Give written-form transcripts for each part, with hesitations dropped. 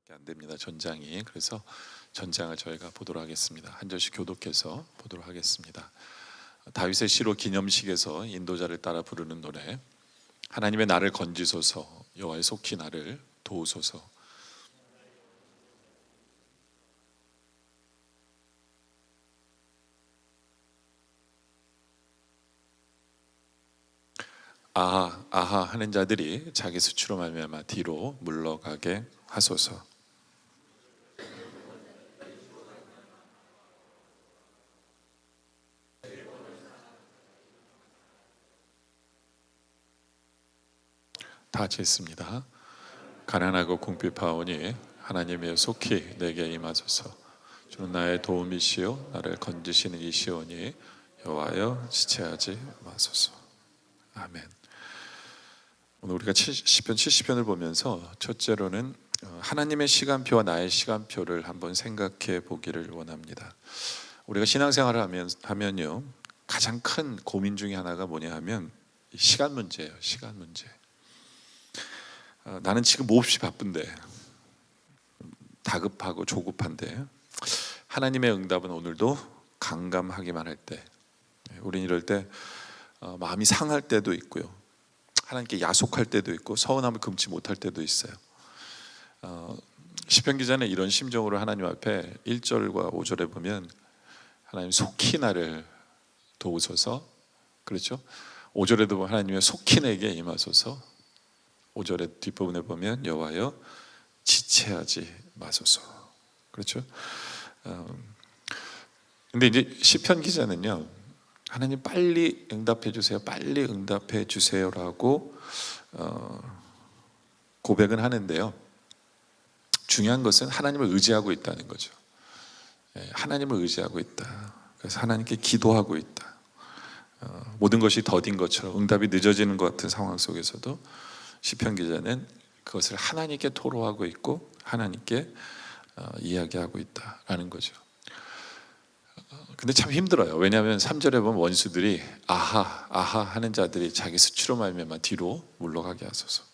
절밖에 안 됩니다. 전장이. 그래서 전장을 저희가 보도록 하겠습니다. 한 절씩 교독해서 보도록 하겠습니다. 다윗의 시로 기념식에서 인도자를 따라 부르는 노래. 하나님의 나를 건지소서, 여호와의 속히 나를 도우소서. 아하 아하 하는 자들이 자기 수치로 말미암아 뒤로 물러가게 하소서. 다 같이 읽습니다. 가난하고 궁핍하오니 하나님의 속히 내게 임하소서. 주는 나의 도움이시요 나를 건지시는 이시오니 여호와여 지체하지 마소서. 아멘. 오늘 우리가 시편 70편을 보면서 첫째로는 하나님의 시간표와 나의 시간표를 한번 생각해 보기를 원합니다. 우리가 신앙생활을 하면요, 가장 큰 고민 중에 하나가 뭐냐 하면 시간 문제예요. 시간 문제. 나는 지금 몹시 바쁜데, 다급하고 조급한데 하나님의 응답은 오늘도 강감하기만 할 때, 우리는 이럴 때 마음이 상할 때도 있고요, 하나님께 야속할 때도 있고 서운함을 금치 못할 때도 있어요. 시편 기자는 이런 심정으로 하나님 앞에 1절과 5절에 보면 하나님 속히 나를 도우소서, 그렇죠? 5절에도 보면 하나님의 속히 내게 임하소서, 5절의 뒷부분에 보면 여호와여 지체하지 마소서, 그렇죠? 근데 이제 시편 기자는요, 하나님 빨리 응답해 주세요, 빨리 응답해 주세요라고 고백은 하는데요, 중요한 것은 하나님을 의지하고 있다는 거죠. 하나님을 의지하고 있다. 그래서 하나님께 기도하고 있다. 모든 것이 더딘 것처럼 응답이 늦어지는 것 같은 상황 속에서도 시편 기자는 그것을 하나님께 토로하고 있고 하나님께 이야기하고 있다라는 거죠. 근데 참 힘들어요. 왜냐하면 3절에 보면 원수들이 아하 아하 하는 자들이 자기 수치로 말미암아 뒤로 물러가게 하소서.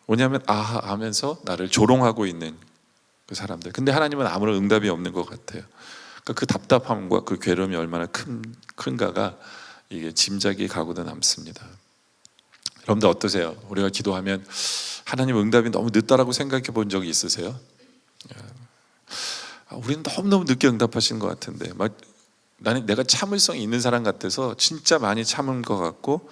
뭐냐면 아하 하면서 나를 조롱하고 있는 그 사람들. 근데 하나님은 아무런 응답이 없는 것 같아요. 그러니까 그 답답함과 그 괴로움이 얼마나 큰가가 이게 짐작이 가고도 남습니다. 여러분들 어떠세요? 우리가 기도하면 하나님 응답이 너무 늦다라고 생각해 본 적이 있으세요? 우리는 너무너무 늦게 응답하시는 것 같은데, 나는 내가 참을성이 있는 사람 같아서 진짜 많이 참은 것 같고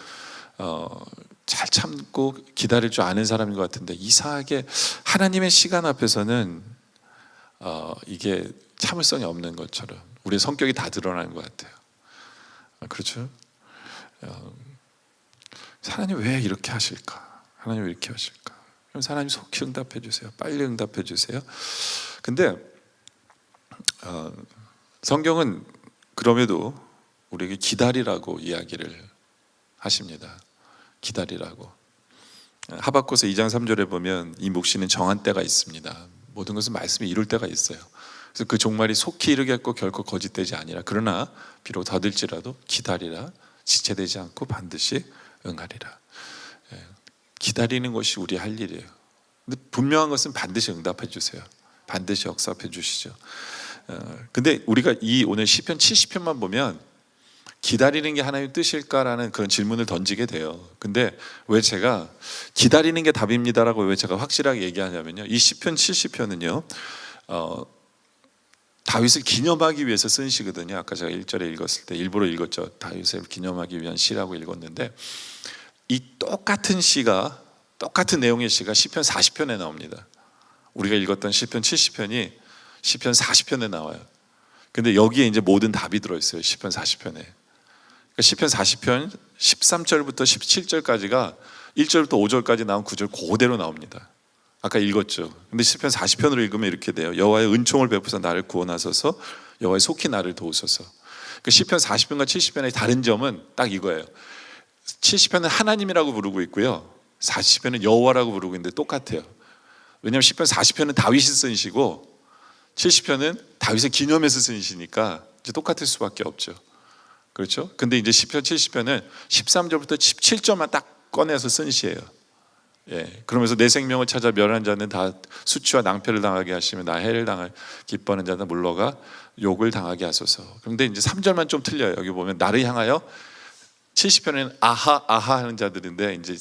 잘 참고 기다릴 줄 아는 사람인 것 같은데, 이상하게 하나님의 시간 앞에서는 이게 참을성이 없는 것처럼 우리의 성격이 다 드러나는 것 같아요. 그렇죠? 하나님 왜 이렇게 하실까? 하나님 왜 이렇게 하실까? 그럼 하나님 속히 응답해 주세요. 빨리 응답해 주세요. 근데 성경은 그럼에도 우리에게 기다리라고 이야기를 하십니다. 기다리라고. 하박국서 2장 3절에 보면 이 묵시는 정한 때가 있습니다. 모든 것은 말씀이 이룰 때가 있어요. 그래서 그 종말이 속히 이르겠고 결코 거짓되지 아니라, 그러나 비록 더딜지라도 기다리라, 지체되지 않고 반드시 응하리라. 기다리는 것이 우리 할 일이에요. 근데 분명한 것은 반드시 응답해 주세요. 반드시 역사해 주시죠. 근데 우리가 이 오늘 시편 70편만 보면 기다리는 게 하나님의 뜻일까라는 그런 질문을 던지게 돼요. 근데 왜 제가 기다리는 게 답입니다라고 왜 제가 확실하게 얘기하냐면요, 이 시편 70편은요 다윗을 기념하기 위해서 쓴 시거든요. 아까 제가 1절에 읽었을 때 일부러 읽었죠. 다윗을 기념하기 위한 시라고 읽었는데, 이 똑같은 시가, 똑같은 내용의 시가 시편 40편에 나옵니다. 우리가 읽었던 시편 70편이 시편 40편에 나와요. 근데 여기에 이제 모든 답이 들어있어요. 시편 40편에. 그러니까 시편 40편 13절부터 17절까지가 1절부터 5절까지 나온 구절 그대로 나옵니다. 아까 읽었죠. 근데 시편 40편으로 읽으면 이렇게 돼요. 여호와의 은총을 베푸사 나를 구원하소서, 여호와의 속히 나를 도우소서. 그러니까 시편 40편과 70편의 다른 점은 딱 이거예요. 70편은 하나님이라고 부르고 있고요, 40편은 여호와라고 부르고 있는데 똑같아요. 왜냐하면 시편 40편은 다윗이 쓴 시고 70편은 다윗의 기념해서 쓴 시니까 이제 똑같을 수밖에 없죠. 그렇죠? 근데 이제 시편 70편은 13절부터 17절만 딱 꺼내서 쓴 시예요. 예, 그러면서 내 생명을 찾아 멸한 자는 다 수치와 낭패를 당하게 하시며 나 해를 당할 기뻐하는 자는 물러가 욕을 당하게 하소서. 그런데 이제 3절만 좀 틀려요. 여기 보면 나를 향하여 70편에는 아하 아하 하는 자들인데 이제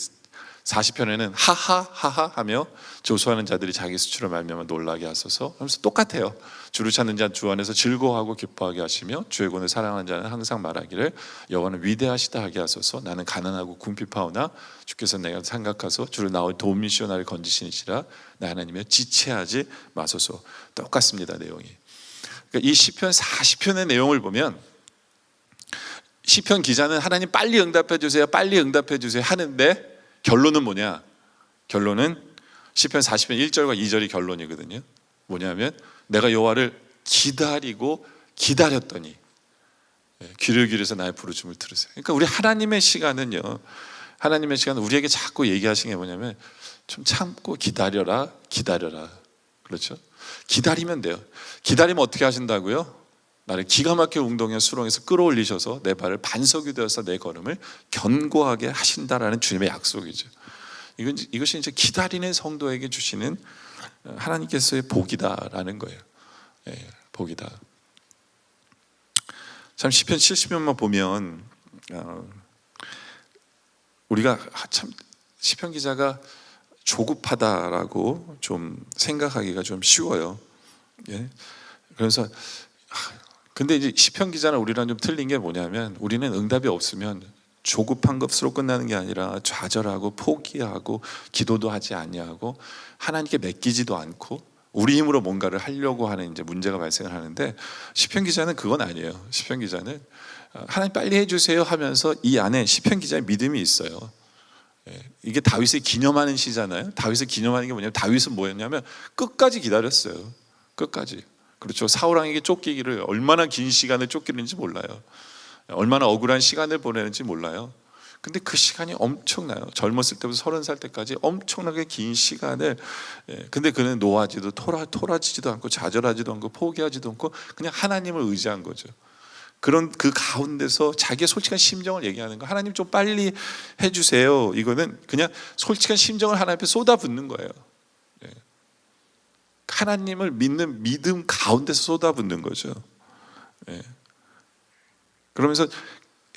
40편에는 하하 하하 하며 조소하는 자들이 자기 수치로 말미암아 놀라게 하소서. 하면서 똑같아요. 주를 찾는 자 주 안에서 즐거워하고 기뻐하게 하시며 주의 구원을 사랑하는 자는 항상 말하기를 여호와는 위대하시다 하게 하소서. 나는 가난하고 궁핍하오나 주께서 내가 생각하소 주를 나올 도움이시오 나를 건지시니시라. 나 하나님의 지체하지 마소서. 똑같습니다. 내용이. 그러니까 이 시편 40편의 내용을 보면 시편 기자는 하나님 빨리 응답해 주세요 빨리 응답해 주세요 하는데 결론은 뭐냐? 결론은 시편 40편 1절과 2절이 결론이거든요. 뭐냐면 내가 여호와를 기다리고 기다렸더니 귀를 기울여서 나의 부르짖음을 들으세요. 그러니까 우리 하나님의 시간은요, 하나님의 시간은 우리에게 자꾸 얘기하시는 게 뭐냐면 좀 참고 기다려라 기다려라. 그렇죠? 기다리면 돼요. 기다리면 어떻게 하신다고요? 나를 기가 막히게 웅덩이와 수렁에서 끌어올리셔서 내 발을 반석이 되어서 내 걸음을 견고하게 하신다라는 주님의 약속이죠. 이것이 이제 기다리는 성도에게 주시는 하나님께서의 복이다라는 거예요. 예, 복이다. 참 시편 70편만 보면 우리가 참 시편 기자가 조급하다라고 좀 생각하기가 좀 쉬워요. 예, 그래서 근데 이제 시편 기자는 우리랑 좀 틀린 게 뭐냐면 우리는 응답이 없으면 조급한 것으로 끝나는 게 아니라 좌절하고 포기하고 기도도 하지 아니하고 하나님께 맡기지도 않고 우리 힘으로 뭔가를 하려고 하는 이제 문제가 발생을 하는데 시편 기자는 그건 아니에요. 시편 기자는 하나님 빨리 해주세요 하면서 이 안에 시편 기자의 믿음이 있어요. 이게 다윗을 기념하는 시잖아요. 다윗을 기념하는 게 뭐냐면 다윗은 뭐였냐면 끝까지 기다렸어요. 끝까지. 그렇죠. 사울 왕에게 쫓기기를 얼마나 긴 시간을 쫓기는지 몰라요. 얼마나 억울한 시간을 보내는지 몰라요. 근데 그 시간이 엄청나요. 젊었을 때부터 30살 때까지 엄청나게 긴 시간을. 근데 그는 노하지도 토라지지도 않고 좌절하지도 않고 포기하지도 않고 그냥 하나님을 의지한 거죠. 그런 그 가운데서 자기의 솔직한 심정을 얘기하는 거. 하나님 좀 빨리 해주세요. 이거는 그냥 솔직한 심정을 하나님 앞에 쏟아붓는 거예요. 하나님을 믿는 믿음 가운데서 쏟아붓는 거죠. 그러면서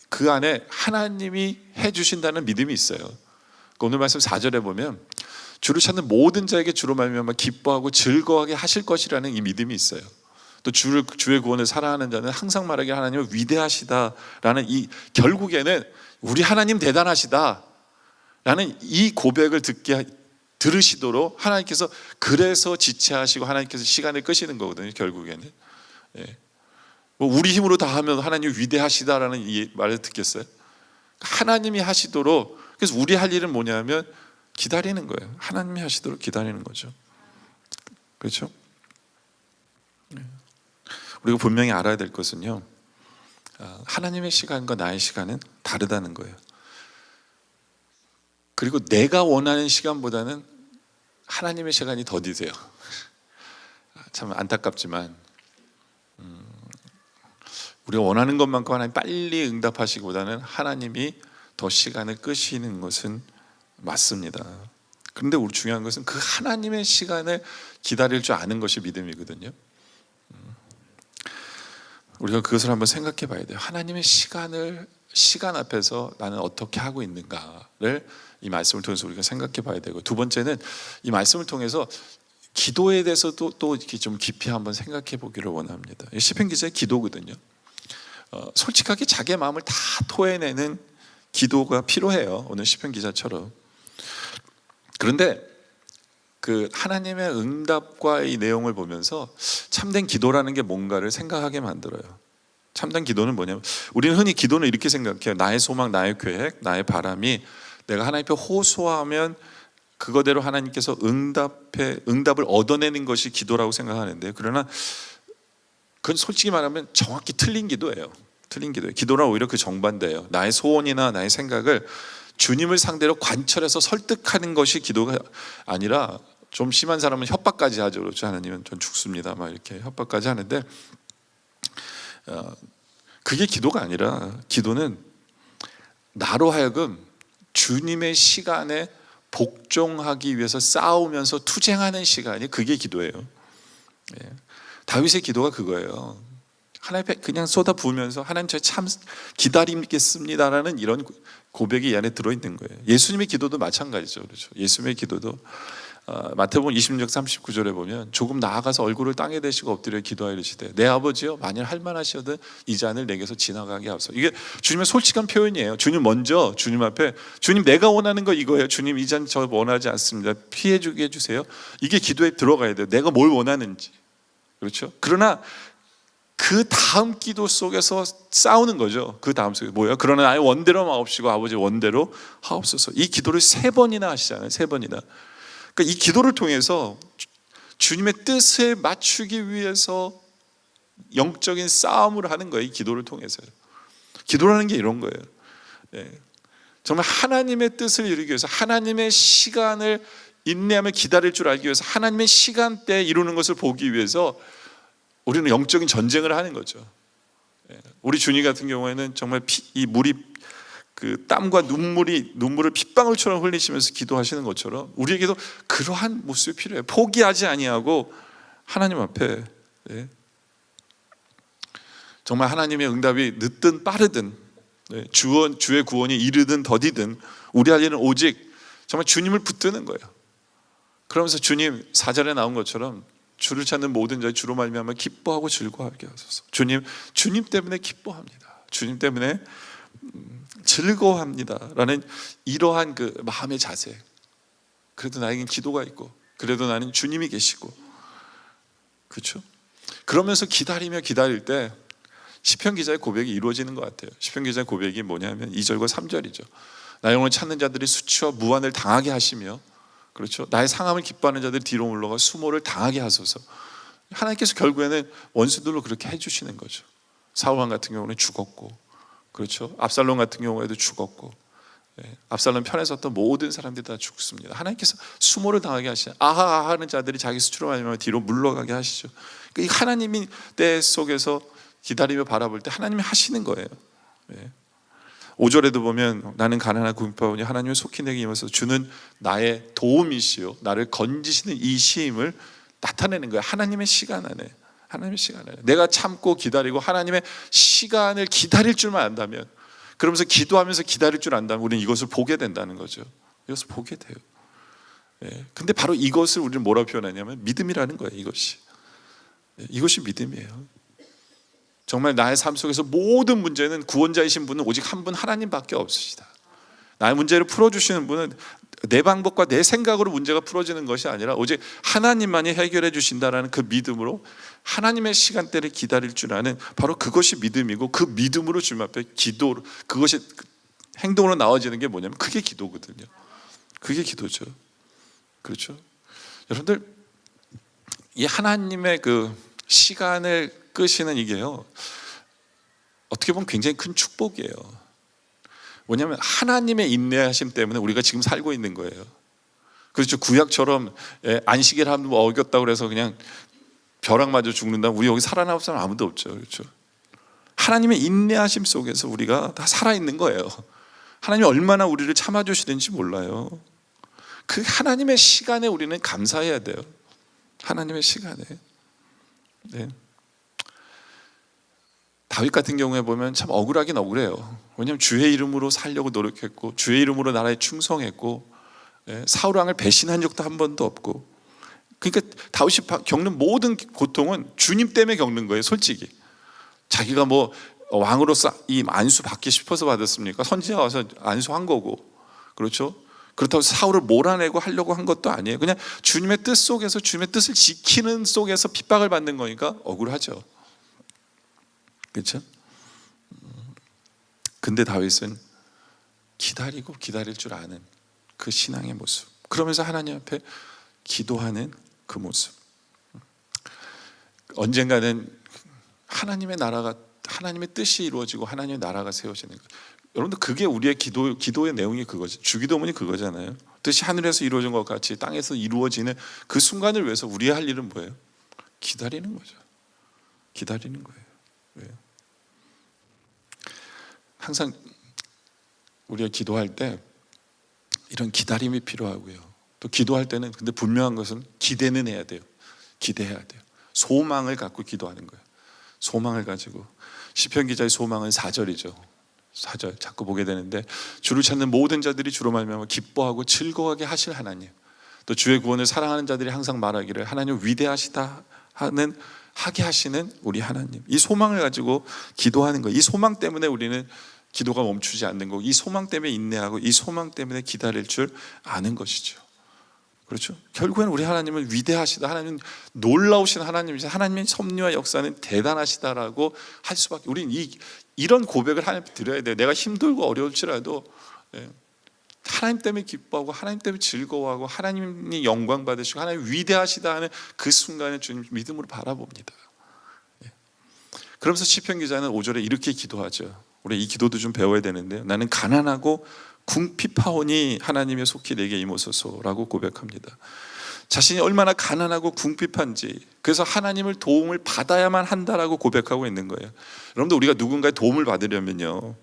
그 안에 하나님이 해주신다는 믿음이 있어요. 오늘 말씀 4절에 보면 주를 찾는 모든 자에게 주로 말미암아 기뻐하고 즐거워하게 하실 것이라는 이 믿음이 있어요. 또 주의 구원을 사랑하는 자는 항상 말하기를 하나님은 위대하시다라는 이 결국에는 우리 하나님 대단하시다라는 이 고백을 들으시도록 하나님께서 그래서 지체하시고 하나님께서 시간을 끄시는 거거든요. 결국에는 뭐 우리 힘으로 다 하면 하나님 위대하시다라는 이 말을 듣겠어요? 하나님이 하시도록. 그래서 우리 할 일은 뭐냐면 기다리는 거예요. 하나님이 하시도록 기다리는 거죠. 그렇죠? 우리가 분명히 알아야 될 것은요, 하나님의 시간과 나의 시간은 다르다는 거예요. 그리고 내가 원하는 시간보다는 하나님의 시간이 더디세요. 참 안타깝지만 우리가 원하는 것만큼 하나님 빨리 응답하시기보다는 하나님이 더 시간을 끄시는 것은 맞습니다. 그런데 우리 중요한 것은 그 하나님의 시간을 기다릴 줄 아는 것이 믿음이거든요. 우리가 그것을 한번 생각해 봐야 돼요. 하나님의 시간 앞에서 나는 어떻게 하고 있는가를 이 말씀을 통해서 우리가 생각해 봐야 되고, 두 번째는 이 말씀을 통해서 기도에 대해서도 또 이렇게 좀 깊이 한번 생각해 보기를 원합니다. 시편 기자의 기도거든요. 솔직하게 자기의 마음을 다 토해내는 기도가 필요해요. 오늘 시편 기자처럼. 그런데 그 하나님의 응답과 이 내용을 보면서 참된 기도라는 게 뭔가를 생각하게 만들어요. 참된 기도는 뭐냐면, 우리는 흔히 기도는 이렇게 생각해요. 나의 소망, 나의 계획, 나의 바람이 내가 하나님 앞에 호소하면 그거대로 하나님께서 응답을 얻어내는 것이 기도라고 생각하는데, 그러나 그건 솔직히 말하면 정확히 틀린 기도예요. 틀린 기도예요. 기도는 오히려 그 정반대예요. 나의 소원이나 나의 생각을 주님을 상대로 관철해서 설득하는 것이 기도가 아니라, 좀 심한 사람은 협박까지 하죠. 그렇죠? 하나님은 전 죽습니다 막 이렇게 협박까지 하는데, 그게 기도가 아니라, 기도는 나로 하여금 주님의 시간에 복종하기 위해서 싸우면서 투쟁하는 시간이 그게 기도예요. 예. 다윗의 기도가 그거예요. 하나님 앞에 그냥 쏟아 부으면서 하나님 저 참 기다리겠습니다라는 이런 고백이 이 안에 들어있는 거예요. 예수님의 기도도 마찬가지죠. 그렇죠? 예수님의 기도도 마태복음 26, 39절에 보면 조금 나아가서 얼굴을 땅에 대시고 엎드려 기도하여 이르시되 내 아버지여 만일 할만하시거든 이 잔을 내게서 지나가게 하소서. 이게 주님의 솔직한 표현이에요. 주님 먼저 주님 앞에 주님 내가 원하는 거 이거예요. 주님 이 잔 저 원하지 않습니다. 피해 주게 해주세요. 이게 기도에 들어가야 돼요. 내가 뭘 원하는지. 그렇죠? 그러나 그 다음 기도 속에서 싸우는 거죠. 그 다음 속에 뭐예요? 그러나 나의 원대로 마옵시고 아버지 원대로 하옵소서. 이 기도를 3번이나 하시잖아요. 3번이나. 그러니까 이 기도를 통해서 주님의 뜻에 맞추기 위해서 영적인 싸움을 하는 거예요. 이 기도를 통해서요. 기도라는 게 이런 거예요. 예. 정말 하나님의 뜻을 이루기 위해서 하나님의 시간을 인내하며 기다릴 줄 알기 위해서 하나님의 시간대에 이루는 것을 보기 위해서 우리는 영적인 전쟁을 하는 거죠. 우리 주님 같은 경우에는 정말 이 물이 그 땀과 눈물을 핏방울처럼 흘리시면서 기도하시는 것처럼 우리에게도 그러한 모습이 필요해요. 포기하지 아니하고 하나님 앞에 정말 하나님의 응답이 늦든 빠르든 주의 구원이 이르든 더디든 우리 할 일은 오직 정말 주님을 붙드는 거예요. 그러면서 주님 4절에 나온 것처럼 주를 찾는 모든 자의 주로 말미암아 기뻐하고 즐거워하게 하소서. 주님 때문에 기뻐합니다. 주님 때문에 즐거워합니다라는 이러한 그 마음의 자세. 그래도 나에겐 기도가 있고, 그래도 나는 주님이 계시고, 그렇죠? 그러면서 기다리며 기다릴 때 시편 기자의 고백이 이루어지는 것 같아요. 시편 기자의 고백이 뭐냐면 2절과 3절이죠. 나 영혼을 찾는 자들이 수치와 무한을 당하게 하시며, 그렇죠? 나의 상함을 기뻐하는 자들이 뒤로 물러가 수모를 당하게 하소서. 하나님께서 결국에는 원수들로 그렇게 해주시는 거죠. 사울왕 같은 경우는 죽었고, 그렇죠? 압살롬 같은 경우에도 죽었고, 압살롬 편에 섰던 모든 사람들이 다 죽습니다. 하나님께서 수모를 당하게 하시죠. 아하 하는 자들이 자기 수치로 말미암아 뒤로 물러가게 하시죠. 그러니까 이 하나님이 때 속에서 기다리며 바라볼 때 하나님이 하시는 거예요. 5절에도 보면 나는 가난하고 궁핍하오니 하나님의 속히 내게 임하소서. 주는 나의 도움이시요 나를 건지시는 이 시임을 나타내는 거예요. 하나님의 시간 안에, 하나님의 시간 안에 내가 참고 기다리고 하나님의 시간을 기다릴 줄만 안다면, 그러면서 기도하면서 기다릴 줄 안다면 우리는 이것을 보게 된다는 거죠. 이것을 보게 돼요. 근데 바로 이것을 우리는 뭐라고 표현하냐면 믿음이라는 거예요. 이것이 믿음이에요. 정말 나의 삶 속에서 모든 문제는 구원자이신 분은 오직 한 분 하나님밖에 없으시다. 나의 문제를 풀어주시는 분은 내 방법과 내 생각으로 문제가 풀어지는 것이 아니라 오직 하나님만이 해결해 주신다라는 그 믿음으로 하나님의 시간대를 기다릴 줄 아는 바로 그것이 믿음이고, 그 믿음으로 주님 앞에 기도로 그것이 행동으로 나와지는 게 뭐냐면 그게 기도거든요. 그게 기도죠. 그렇죠? 여러분들 이 하나님의 그 시간을 끄시는 이게요, 어떻게 보면 굉장히 큰 축복이에요. 뭐냐면 하나님의 인내하심 때문에 우리가 지금 살고 있는 거예요. 그렇죠? 구약처럼 안식일 한번 어겼다고 해서 그냥 벼락 맞아 죽는다, 우리 여기 살아남을 사람 아무도 없죠. 그렇죠? 하나님의 인내하심 속에서 우리가 다 살아있는 거예요. 하나님이 얼마나 우리를 참아주시는지 몰라요. 그 하나님의 시간에 우리는 감사해야 돼요. 하나님의 시간에. 다윗 같은 경우에 보면 참 억울하긴 억울해요. 왜냐하면 주의 이름으로 살려고 노력했고, 주의 이름으로 나라에 충성했고, 사울 왕을 배신한 적도 한 번도 없고, 그러니까 다윗이 겪는 모든 고통은 주님 때문에 겪는 거예요. 솔직히 자기가 뭐 왕으로서 이 안수 받기 싶어서 받았습니까? 선지자 와서 안수한 거고, 그렇죠? 그렇다고 사울을 몰아내고 하려고 한 것도 아니에요. 그냥 주님의 뜻 속에서, 주님의 뜻을 지키는 속에서 핍박을 받는 거니까 억울하죠. 그렇죠? 근데 다윗은 기다리고 기다릴 줄 아는 그 신앙의 모습, 그러면서 하나님 앞에 기도하는 그 모습, 언젠가는 하나님의 나라가, 하나님의 뜻이 이루어지고 하나님의 나라가 세워지는 것. 여러분들 그게 우리의 기도의 내용이 그거죠. 주기도문이 그거잖아요. 뜻이 하늘에서 이루어진 것 같이 땅에서 이루어지는 그 순간을 위해서 우리가 할 일은 뭐예요? 기다리는 거죠. 기다리는 거예요. 왜요? 항상 우리가 기도할 때 이런 기다림이 필요하고요. 또 기도할 때는 근데 분명한 것은 기대는 해야 돼요. 기대해야 돼요. 소망을 갖고 기도하는 거예요. 소망을 가지고. 시편 기자의 소망은 4절이죠. 4절 자꾸 보게 되는데, 주를 찾는 모든 자들이 주로 말미암아 기뻐하고 즐거워하게 하실 하나님, 또 주의 구원을 사랑하는 자들이 항상 말하기를 하나님 위대하시다 하게 하시는 우리 하나님. 이 소망을 가지고 기도하는 거예요. 이 소망 때문에 우리는 기도가 멈추지 않는 거고, 이 소망 때문에 인내하고, 이 소망 때문에 기다릴 줄 아는 것이죠. 그렇죠? 결국엔 우리 하나님은 위대하시다, 하나님은 놀라우신 하나님이시다, 하나님의 섭리와 역사는 대단하시다라고 할 수밖에. 우리는 이런 고백을 하나님께 드려야 돼요. 내가 힘들고 어려울지라도 하나님 때문에 기뻐하고, 하나님 때문에 즐거워하고, 하나님이 영광 받으시고 하나님 위대하시다 하는 그 순간에 주님 믿음으로 바라봅니다. 그러면서 시편 기자는 5절에 이렇게 기도하죠. 우리 이 기도도 좀 배워야 되는데요. 나는 가난하고 궁핍하오니 하나님의 속히 내게 임하소서라고 고백합니다. 자신이 얼마나 가난하고 궁핍한지, 그래서 하나님을 도움을 받아야만 한다라고 고백하고 있는 거예요. 여러분들, 우리가 누군가의 도움을 받으려면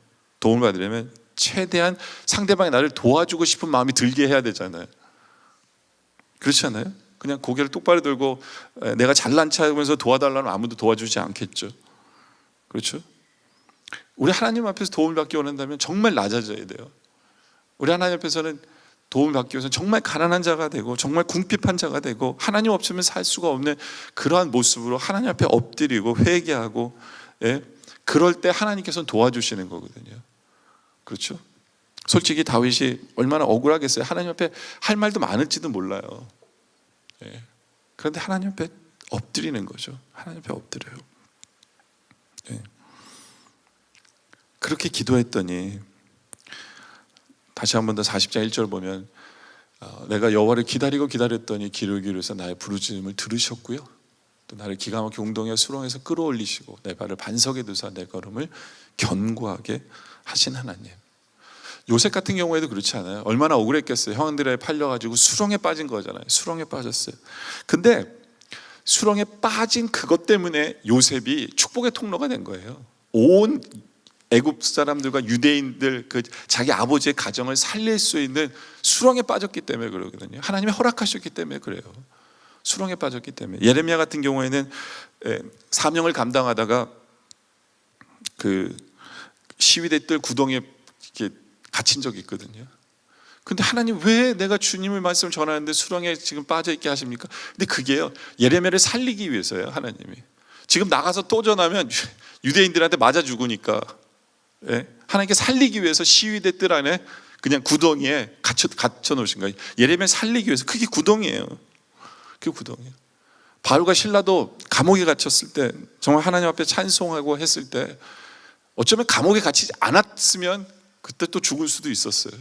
최대한 상대방이 나를 도와주고 싶은 마음이 들게 해야 되잖아요. 그렇지 않아요? 그냥 고개를 똑바로 들고 내가 잘난 척하면서 도와달라면 아무도 도와주지 않겠죠. 그렇죠? 우리 하나님 앞에서 도움을 받기 원한다면 정말 낮아져야 돼요. 우리 하나님 앞에서는 도움을 받기 위해서는 정말 가난한 자가 되고, 정말 궁핍한 자가 되고, 하나님 없으면 살 수가 없는 그러한 모습으로 하나님 앞에 엎드리고 회개하고, 그럴 때 하나님께서는 도와주시는 거거든요. 그렇죠? 솔직히 다윗이 얼마나 억울하겠어요. 하나님 앞에 할 말도 많을지도 몰라요. 그런데 하나님 앞에 엎드리는 거죠. 하나님 앞에 엎드려요. 그렇게 기도했더니, 다시 한 번 더 40장 1절 보면, 내가 여호와를 기다리고 기다렸더니 귀를 기울여서 나의 부르짖음을 들으셨고요, 또 나를 기가 막힌 웅덩이와 수렁에서 끌어올리시고 내 발을 반석에 두사 내 걸음을 견고하게 하신 하나님. 요셉 같은 경우에도 그렇지 않아요? 얼마나 억울했겠어요. 형들에 팔려가지고 수렁에 빠진 거잖아요. 수렁에 빠졌어요. 근데 수렁에 빠진 그것 때문에 요셉이 축복의 통로가 된 거예요. 온 애굽 사람들과 유대인들, 자기 아버지의 가정을 살릴 수 있는 수렁에 빠졌기 때문에 그러거든요. 하나님이 허락하셨기 때문에 그래요. 수렁에 빠졌기 때문에. 예레미야 같은 경우에는 사명을 감당하다가 그 시위대 뜰 구덩이에 이렇게 갇힌 적이 있거든요. 근데 하나님 왜 내가 주님의 말씀을 전하는데 수렁에 지금 빠져 있게 하십니까? 근데 그게요, 예레미야를 살리기 위해서예요. 하나님이 지금 나가서 또 전하면 유대인들한테 맞아 죽으니까, 하나님께 살리기 위해서 시위대 뜰 안에 그냥 구덩이에 갇혀 놓으신 거예요. 예레미야 살리기 위해서. 그게 구덩이에요. 그게 구덩이에요. 바울과 실라도 감옥에 갇혔을 때, 정말 하나님 앞에 찬송하고 했을 때, 어쩌면 감옥에 갇히지 않았으면 그때 또 죽을 수도 있었어요.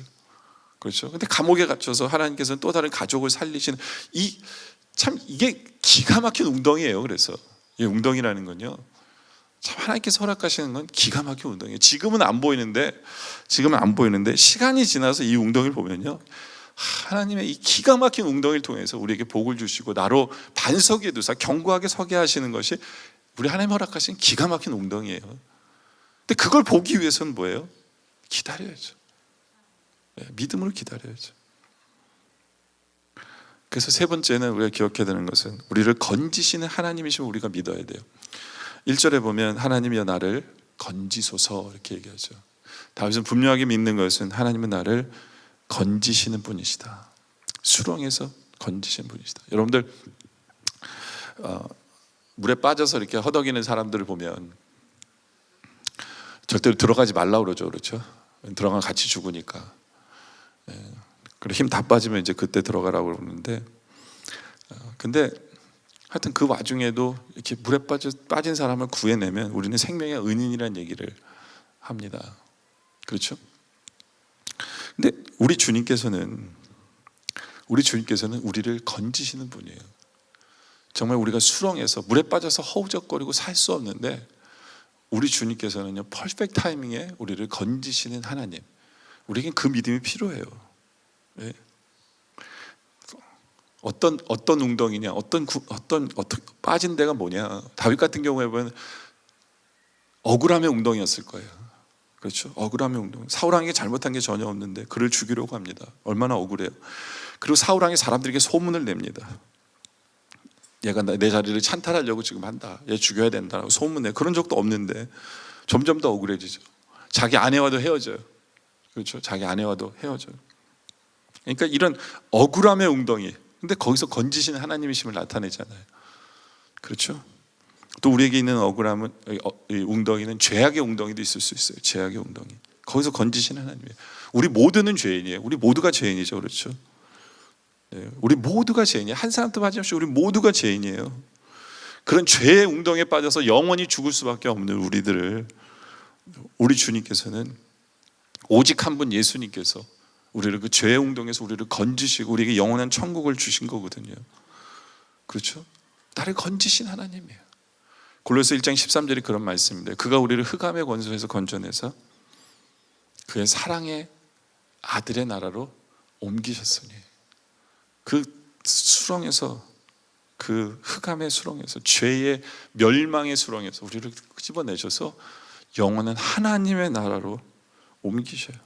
그렇죠? 근데 감옥에 갇혀서 하나님께서는 또 다른 가족을 살리시는, 이게 기가 막힌 웅덩이에요. 그래서 이 웅덩이라는 건요, 참 하나님께서 허락하시는 건 기가 막힌 웅덩이에요. 지금은 안 보이는데 시간이 지나서 이 웅덩이를 보면요, 하나님의 이 기가 막힌 웅덩이를 통해서 우리에게 복을 주시고 나로 반석에 두사 견고하게 서게 하시는 것이 우리 하나님 허락하신 기가 막힌 웅덩이에요. 근데 그걸 보기 위해서는 뭐예요? 기다려야죠. 믿음으로 기다려야죠. 그래서 세 번째는 우리가 기억해야 되는 것은 우리를 건지시는 하나님이심을 우리가 믿어야 돼요. 1절에 보면 하나님이여 나를 건지소서 이렇게 얘기하죠. 다윗은 분명하게 믿는 것은 하나님은 나를 건지시는 분이시다. 수렁에서 건지시는 분이시다. 여러분들, 물에 빠져서 이렇게 허덕이는 사람들을 보면 절대로 들어가지 말라고 그러죠. 그렇죠? 들어가면 같이 죽으니까. 그리고 힘 다 빠지면 이제 그때 들어가라고 그러는데, 근데 하여튼 그 와중에도 이렇게 물에 빠진 사람을 구해내면 우리는 생명의 은인이라는 얘기를 합니다. 그렇죠? 근데 우리 주님께서는 우리를 건지시는 분이에요. 정말 우리가 수렁에서 물에 빠져서 허우적거리고 살 수 없는데, 우리 주님께서는요, 퍼펙트 타이밍에 우리를 건지시는 하나님. 우리에겐 그 믿음이 필요해요. 어떤 웅덩이냐, 어떤 빠진 데가 뭐냐. 다윗 같은 경우에 보면 억울함의 웅덩이였을 거예요. 그렇죠? 억울함의 웅덩이. 사울왕에게 잘못한 게 전혀 없는데 그를 죽이려고 합니다. 얼마나 억울해요. 그리고 사울왕이 사람들에게 소문을 냅니다. 얘가 내 자리를 찬탈하려고 지금 한다. 얘 죽여야 된다라고 소문내. 그런 적도 없는데 점점 더 억울해지죠. 자기 아내와도 헤어져요. 그렇죠? 자기 아내와도 헤어져요. 그러니까 이런 억울함의 웅덩이. 근데 거기서 건지시는 하나님이심을 나타내잖아요. 그렇죠? 또 우리에게 있는 억울함은, 이 웅덩이는 죄악의 웅덩이도 있을 수 있어요. 죄악의 웅덩이. 거기서 건지시는 하나님이에요. 우리 모두는 죄인이에요. 우리 모두가 죄인이죠. 그렇죠? 네, 우리 모두가 죄인이에요. 한 사람도 빠짐없이 우리 모두가 죄인이에요. 그런 죄의 웅덩이에 빠져서 영원히 죽을 수밖에 없는 우리들을, 우리 주님께서는 오직 한 분 예수님께서 우리를 그 죄의 웅덩이에서 우리를 건지시고 우리에게 영원한 천국을 주신 거거든요. 그렇죠? 나를 건지신 하나님이에요. 골로새 1장 13절이 그런 말씀인데, 그가 우리를 흑암의 권세에서 건져내서 그의 사랑의 아들의 나라로 옮기셨으니, 그 수렁에서, 그 흑암의 수렁에서, 죄의 멸망의 수렁에서 우리를 끄집어내셔서 영원한 하나님의 나라로 옮기셔요.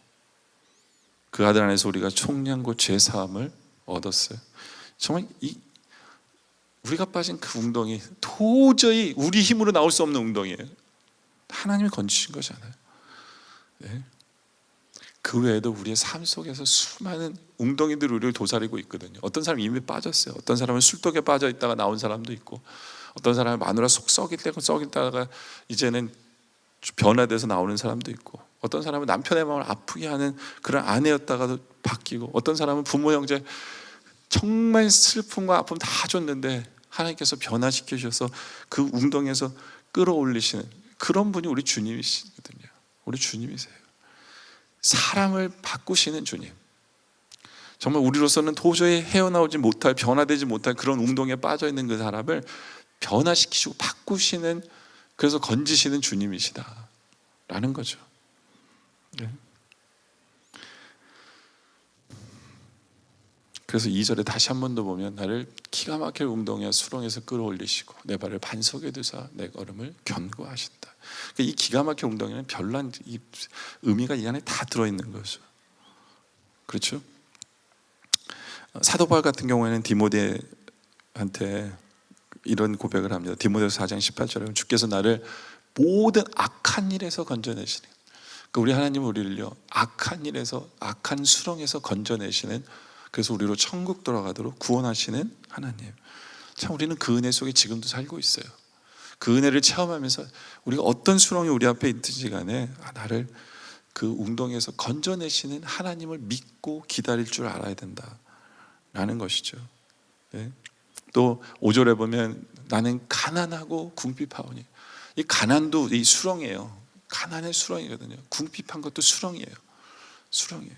그 아들 안에서 우리가 총량고 죄 사함을 얻었어요. 정말 우리가 빠진 그 웅덩이, 도저히 우리 힘으로 나올 수 없는 웅덩이에요. 하나님이 건지신 거잖아요. 네. 그 외에도 우리의 삶 속에서 수많은 웅덩이들이 우리를 도사리고 있거든요. 어떤 사람은 이미 빠졌어요. 어떤 사람은 술독에 빠져 있다가 나온 사람도 있고, 어떤 사람은 마누라 속 썩이다가 이제는 변화돼서 나오는 사람도 있고, 어떤 사람은 남편의 마음을 아프게 하는 그런 아내였다가도 바뀌고, 어떤 사람은 부모 형제 정말 슬픔과 아픔 다 줬는데 하나님께서 변화시켜 주셔서 그 웅덩이에서 끌어올리시는 그런 분이 우리 주님이시거든요. 우리 주님이세요. 사람을 바꾸시는 주님. 정말 우리로서는 도저히 헤어나오지 못할, 변화되지 못할 그런 웅덩이에 빠져 있는 그 사람을 변화시키시고 바꾸시는, 그래서 건지시는 주님이시다 라는 거죠. 네. 그래서 2절에 다시 한 번 더 보면, 나를 기가 막힐 웅덩이와 수렁에서 끌어올리시고 내 발을 반석에 두사 내 걸음을 견고하신다. 그러니까 이 기가 막힌 웅덩이는 별난 이 의미가 이 안에 다 들어있는 거죠. 그렇죠? 사도 바울 같은 경우에는 디모데한테 이런 고백을 합니다. 디모데서 4장 18절에 주께서 나를 모든 악한 일에서 건져내시는, 그러니까 우리 하나님은 우리를요 악한 일에서, 악한 수렁에서 건져내시는, 그래서 우리로 천국 돌아가도록 구원하시는 하나님. 참 우리는 그 은혜 속에 지금도 살고 있어요. 그 은혜를 체험하면서 우리가 어떤 수렁이 우리 앞에 있든지 간에 나를 그 웅덩이에서 건져내시는 하나님을 믿고 기다릴 줄 알아야 된다라는 것이죠. 네. 또 5절에 보면 나는 가난하고 궁핍하오니, 이 가난도 이 수렁이에요. 가난의 수렁이거든요. 궁핍한 것도 수렁이에요. 수렁이에요.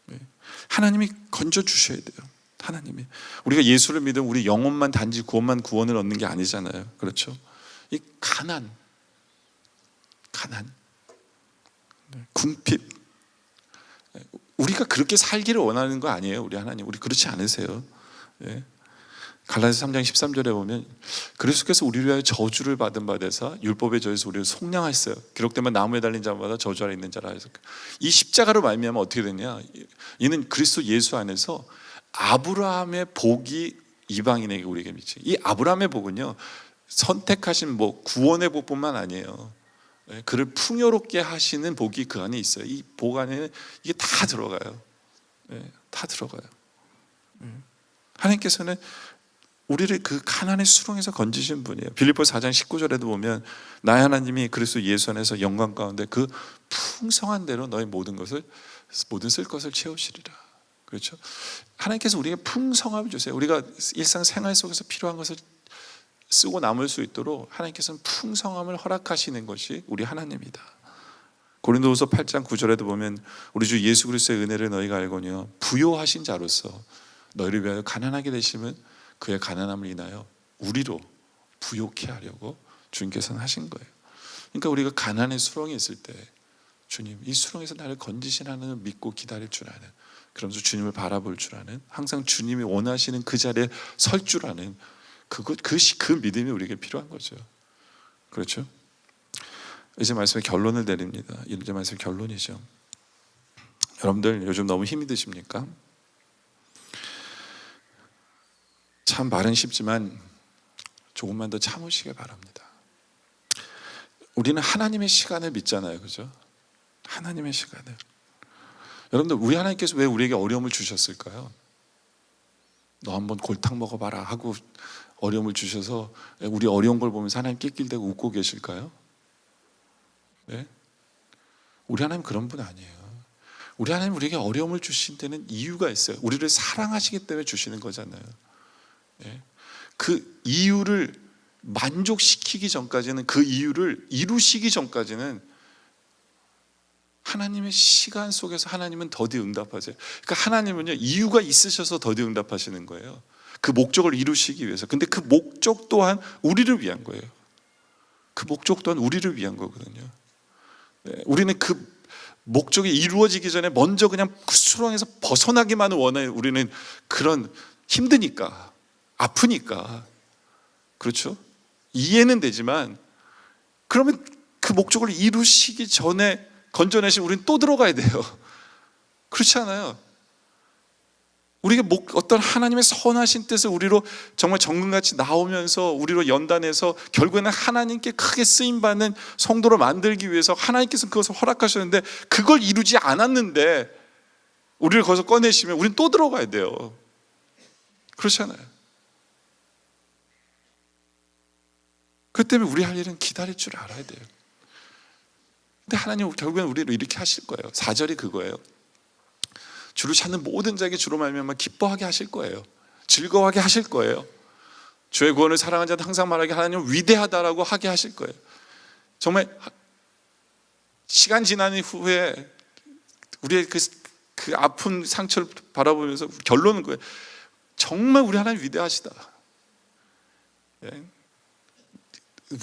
네. 하나님이 건져 주셔야 돼요. 하나님이. 우리가 예수를 믿으면 우리 영혼만 단지 구원만 구원을 얻는 게 아니잖아요. 그렇죠? 이 가난, 네. 궁핍, 우리가 그렇게 살기를 원하는 거 아니에요. 우리 하나님, 우리 그렇지 않으세요. 네. 갈라디아서 3장 13절에 보면 그리스도께서 우리를 위하여 저주를 받은 바 되사 율법의 저에서 우리를 속량하셨어요. 기록되면 나무에 달린 자마다 저주 아래 있는 자라 해서, 이 십자가로 말미암아 어떻게 됐냐, 이는 그리스도 예수 안에서 아브라함의 복이 이방인에게 우리에게 미치. 이 아브라함의 복은요 선택하신 뭐 구원의 복뿐만 아니에요. 그를 풍요롭게 하시는 복이 그 안에 있어요. 이 복 안에는 이게 다 들어가요. 다 들어가요. 하나님께서는 우리를 그 가난의 수렁에서 건지신 분이에요. 빌립보서 4장 19절에도 보면 나의 하나님이 그리스도 예수 안에서 영광 가운데 그 풍성한 대로 너의 모든 쓸 것을 채우시리라. 그렇죠? 하나님께서 우리에게 풍성함을 주세요. 우리가 일상생활 속에서 필요한 것을 쓰고 남을 수 있도록 하나님께서는 풍성함을 허락하시는 것이 우리 하나님이다. 고린도후서 8장 9절에도 보면 우리 주 예수 그리스도의 은혜를 너희가 알거니와 부요하신 자로서 너희를 위하여 가난하게 되시면 그의 가난함을 인하여 우리로 부요케 하려고 주님께서는 하신 거예요. 그러니까 우리가 가난의 수렁에 있을 때 주님, 이 수렁에서 나를 건지신 하나님을 믿고 기다릴 줄 아는, 그러면서 주님을 바라볼 줄 아는, 항상 주님이 원하시는 그 자리에 설 줄 아는 그 믿음이 우리에게 필요한 거죠. 그렇죠? 이제 말씀의 결론을 내립니다. 이제 말씀의 결론이죠. 여러분들 요즘 너무 힘이 드십니까? 참 말은 쉽지만 조금만 더 참으시길 바랍니다. 우리는 하나님의 시간을 믿잖아요, 그죠? 하나님의 시간을. 여러분들, 우리 하나님께서 왜 우리에게 어려움을 주셨을까요? 너 한번 골탕 먹어봐라 하고 어려움을 주셔서 우리 어려운 걸 보면서 하나님 낄낄대고 웃고 계실까요? 네? 우리 하나님 그런 분 아니에요. 우리 하나님 우리에게 어려움을 주신 데는 이유가 있어요. 우리를 사랑하시기 때문에 주시는 거잖아요. 네? 그 이유를 만족시키기 전까지는, 그 이유를 이루시기 전까지는 하나님의 시간 속에서 하나님은 더디 응답하세요. 그러니까 하나님은요, 이유가 있으셔서 더디 응답하시는 거예요. 그 목적을 이루시기 위해서. 근데 그 목적 또한 우리를 위한 거예요. 그 목적 또한 우리를 위한 거거든요. 네, 우리는 그 목적이 이루어지기 전에 먼저 그냥 그 수렁에서 벗어나기만을 원해요. 우리는 그런, 힘드니까, 아프니까. 그렇죠? 이해는 되지만, 그러면 그 목적을 이루시기 전에 건져내시면 우리는 또 들어가야 돼요. 그렇지 않아요? 우리가 어떤 하나님의 선하신 뜻을 우리로 정말 정금같이 나오면서 우리로 연단해서 결국에는 하나님께 크게 쓰임받는 성도로 만들기 위해서 하나님께서 그것을 허락하셨는데, 그걸 이루지 않았는데 우리를 거기서 꺼내시면 우리는 또 들어가야 돼요. 그렇잖아요. 그 때문에 우리 할 일은 기다릴 줄 알아야 돼요. 근데 하나님은 결국엔 우리를 이렇게 하실 거예요. 4절이 그거예요. 주를 찾는 모든 자에게 주로 말미암아 기뻐하게 하실 거예요. 즐거워하게 하실 거예요. 주의 구원을 사랑하는 자는 항상 말하게 하나님은 위대하다라고 하게 하실 거예요. 정말 시간 지난 후에 우리의 그 아픈 상처를 바라보면서 결론은 거예요. 정말 우리 하나님 위대하시다.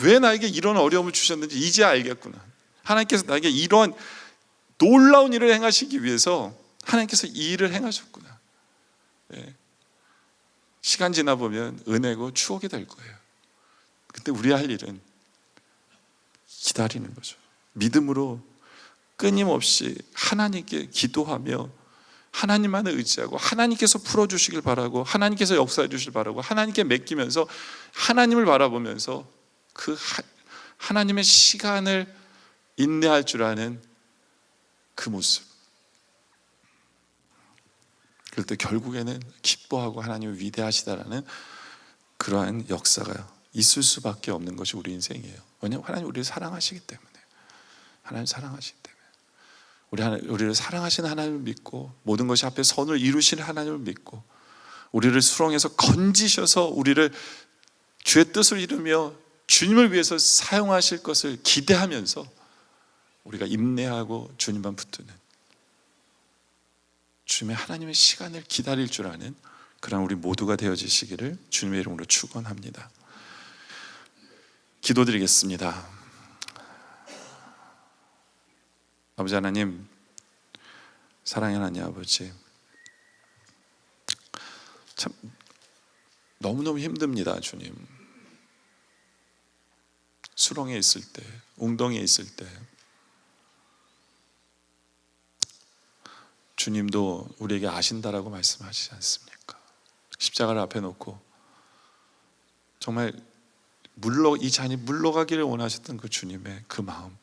왜 나에게 이런 어려움을 주셨는지 이제 알겠구나. 하나님께서 나에게 이런 놀라운 일을 행하시기 위해서 하나님께서 이 일을 행하셨구나. 시간 지나 보면 은혜고 추억이 될 거예요. 근데 우리 할 일은 기다리는 거죠. 믿음으로 끊임없이 하나님께 기도하며 하나님만을 의지하고 하나님께서 풀어주시길 바라고 하나님께서 역사해 주시길 바라고 하나님께 맡기면서 하나님을 바라보면서 그 하나님의 시간을 인내할 줄 아는 그 모습. 그럴 때 결국에는 기뻐하고 하나님이 위대하시다라는 그러한 역사가 있을 수밖에 없는 것이 우리 인생이에요. 왜냐하면 하나님 우리를 사랑하시기 때문에. 하나님 사랑하시기 때문에. 우리를 사랑하시는 하나님을 믿고 모든 것이 앞에 선을 이루시는 하나님을 믿고 우리를 수렁에서 건지셔서 우리를 주의 뜻을 이루며 주님을 위해서 사용하실 것을 기대하면서 우리가 인내하고 주님만 붙드는, 주님의 하나님의 시간을 기다릴 줄 아는 그런 우리 모두가 되어지시기를 주님의 이름으로 축원합니다. 기도드리겠습니다. 아버지 하나님, 사랑의 하나님 아버지, 참 너무너무 힘듭니다. 주님, 수렁에 있을 때, 웅덩이에 있을 때 주님도 우리에게 아신다라고 말씀하시지 않습니까? 십자가를 앞에 놓고 정말 이 잔이 물러가기를 원하셨던 그 주님의 그 마음,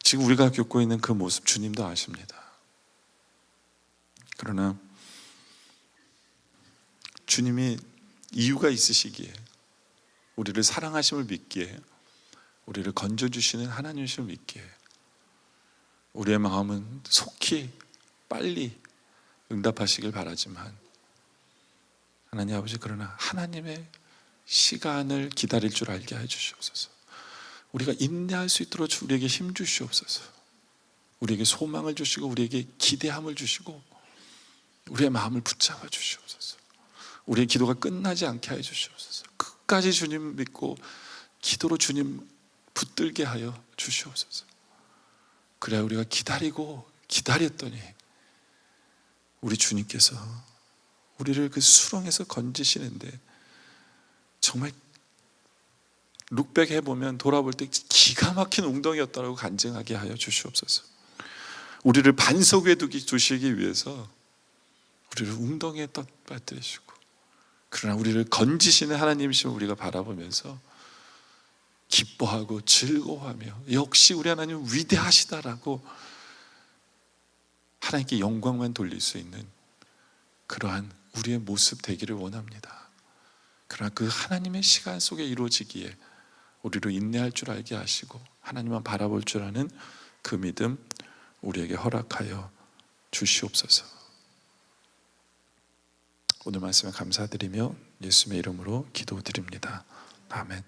지금 우리가 겪고 있는 그 모습 주님도 아십니다. 그러나 주님이 이유가 있으시기에, 우리를 사랑하심을 믿기에, 우리를 건져주시는 하나님이심을 믿기에 우리의 마음은 속히 빨리 응답하시길 바라지만, 하나님 아버지, 그러나 하나님의 시간을 기다릴 줄 알게 해주시옵소서. 우리가 인내할 수 있도록 우리에게 힘 주시옵소서. 우리에게 소망을 주시고 우리에게 기대함을 주시고 우리의 마음을 붙잡아 주시옵소서. 우리의 기도가 끝나지 않게 해 주시옵소서. 끝까지 주님 믿고 기도로 주님 붙들게 하여 주시옵소서. 그래야 우리가 기다리고 기다렸더니 우리 주님께서 우리를 그 수렁에서 건지시는데, 정말 룩백 해보면 돌아볼 때 기가 막힌 웅덩이였다라고 간증하게 하여 주시옵소서. 우리를 반석 위에 두시기 위해서 우리를 웅덩이에 떠받드시고, 그러나 우리를 건지시는 하나님이심을 우리가 바라보면서 기뻐하고 즐거워하며 역시 우리 하나님 위대하시다라고 하나님께 영광만 돌릴 수 있는 그러한 우리의 모습 되기를 원합니다. 그러나 그 하나님의 시간 속에 이루어지기에 우리로 인내할 줄 알게 하시고 하나님만 바라볼 줄 아는 그 믿음 우리에게 허락하여 주시옵소서. 오늘 말씀에 감사드리며 예수님의 이름으로 기도드립니다. 아멘.